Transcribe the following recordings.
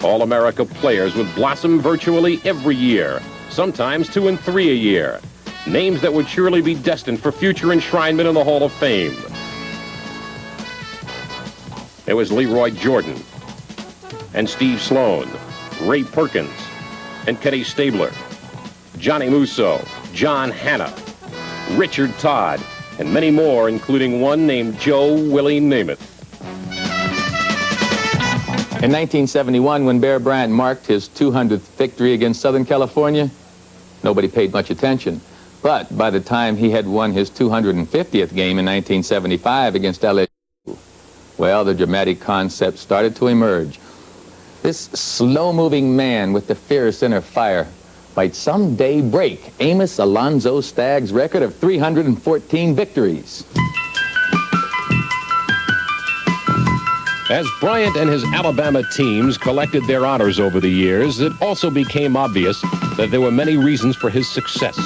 All-America players would blossom virtually every year, sometimes 2 and 3 a year. Names that would surely be destined for future enshrinement in the Hall of Fame. There was Leroy Jordan, and Steve Sloan, Ray Perkins, and Kenny Stabler, Johnny Musso, John Hanna, Richard Todd, and many more, including one named Joe Willie Namath. In 1971, when Bear Bryant marked his 200th victory against Southern California, nobody paid much attention. But by the time he had won his 250th game in 1975 against LSU, well, the dramatic concept started to emerge. This slow-moving man with the fierce inner fire might someday break Amos Alonzo Stagg's record of 314 victories. As Bryant and his Alabama teams collected their honors over the years, it also became obvious that there were many reasons for his success.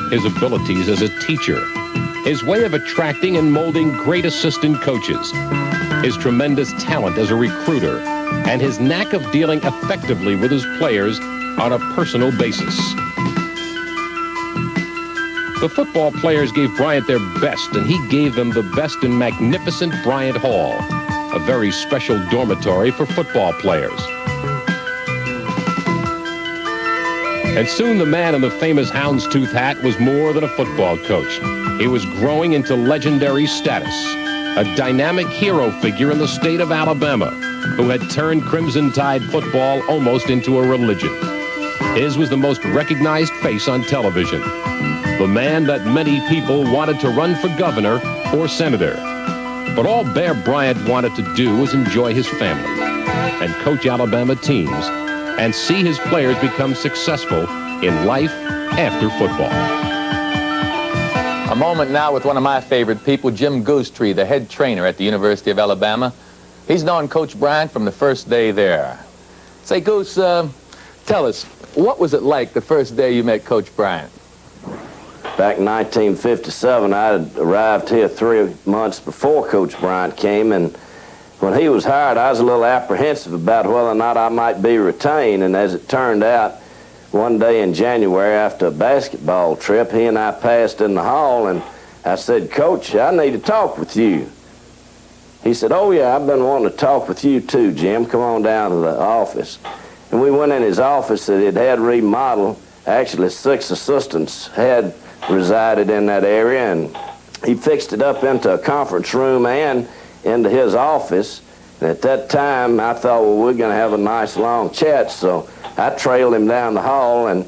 His abilities as a teacher, his way of attracting and molding great assistant coaches, his tremendous talent as a recruiter, and his knack of dealing effectively with his players on a personal basis. The football players gave Bryant their best, and he gave them the best in magnificent Bryant Hall, a very special dormitory for football players. And soon the man in the famous houndstooth hat was more than a football coach. He was growing into legendary status, a dynamic hero figure in the state of Alabama who had turned Crimson Tide football almost into a religion. His was the most recognized face on television, the man that many people wanted to run for governor or senator. But all Bear Bryant wanted to do was enjoy his family and coach Alabama teams and see his players become successful in life after football. A moment now with one of my favorite people, Jim Goosetree, the head trainer at the University of Alabama. He's known Coach Bryant from the first day there. Say, Goose, tell us, what was it like the first day you met Coach Bryant? Back in 1957, I had arrived here 3 months before Coach Bryant came, and when he was hired, I was a little apprehensive about whether or not I might be retained, and as it turned out, one day in January after a basketball trip, he and I passed in the hall, and I said, "Coach, I need to talk with you." He said, "Oh yeah, I've been wanting to talk with you too, Jim. Come on down to the office." And we went in his office that it had remodeled. Actually, 6 assistants had resided in that area, and he fixed it up into a conference room and into his office. And at that time, I thought, well, we're going to have a nice long chat, so I trailed him down the hall, and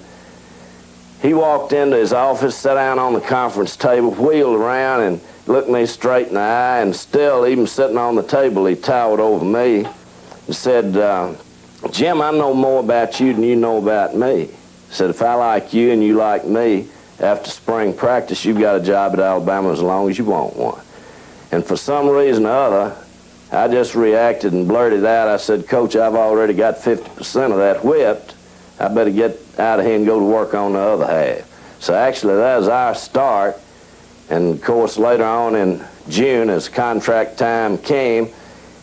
he walked into his office, sat down on the conference table, wheeled around, and looked me straight in the eye, and still, even sitting on the table, he towered over me and said, "Jim, I know more about you than you know about me." He said, "If I like you and you like me, after spring practice, you've got a job at Alabama as long as you want one." And for some reason or other, I just reacted and blurted out. I said, "Coach, I've already got 50% of that whipped. I better get out of here and go to work on the other half." So actually, that was our start. And of course, later on in June, as contract time came,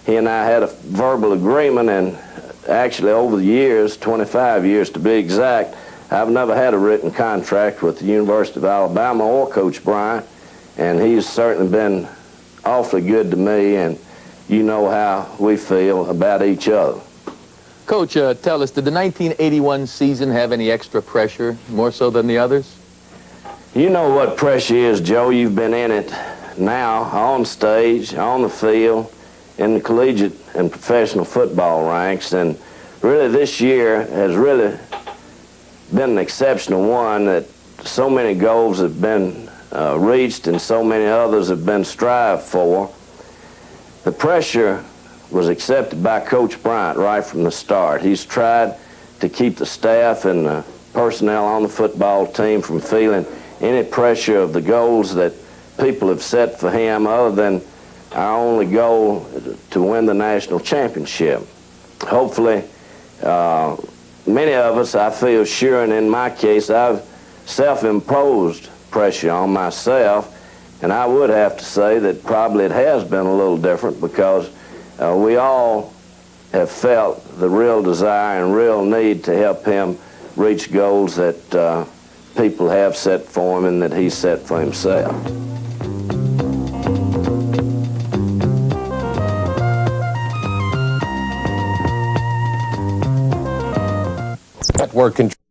he and I had a verbal agreement, and actually over the years, 25 years to be exact, I've never had a written contract with the University of Alabama or Coach Bryant, and he's certainly been awfully good to me, and you know how we feel about each other. Coach, tell us, did the 1981 season have any extra pressure, more so than the others? You know what pressure is, Joe. You've been in it now, on stage, on the field, in the collegiate and professional football ranks, and really this year has really been an exceptional one, that so many goals have been reached and so many others have been strived for. The pressure was accepted by Coach Bryant right from the start. He's tried to keep the staff and the personnel on the football team from feeling any pressure of the goals that people have set for him, other than our only goal to win the national championship. Hopefully, many of us, I feel sure, and in my case, I've self-imposed pressure on myself, and I would have to say that probably it has been a little different, because we all have felt the real desire and real need to help him reach goals that people have set for him and that he's set for himself. Network control.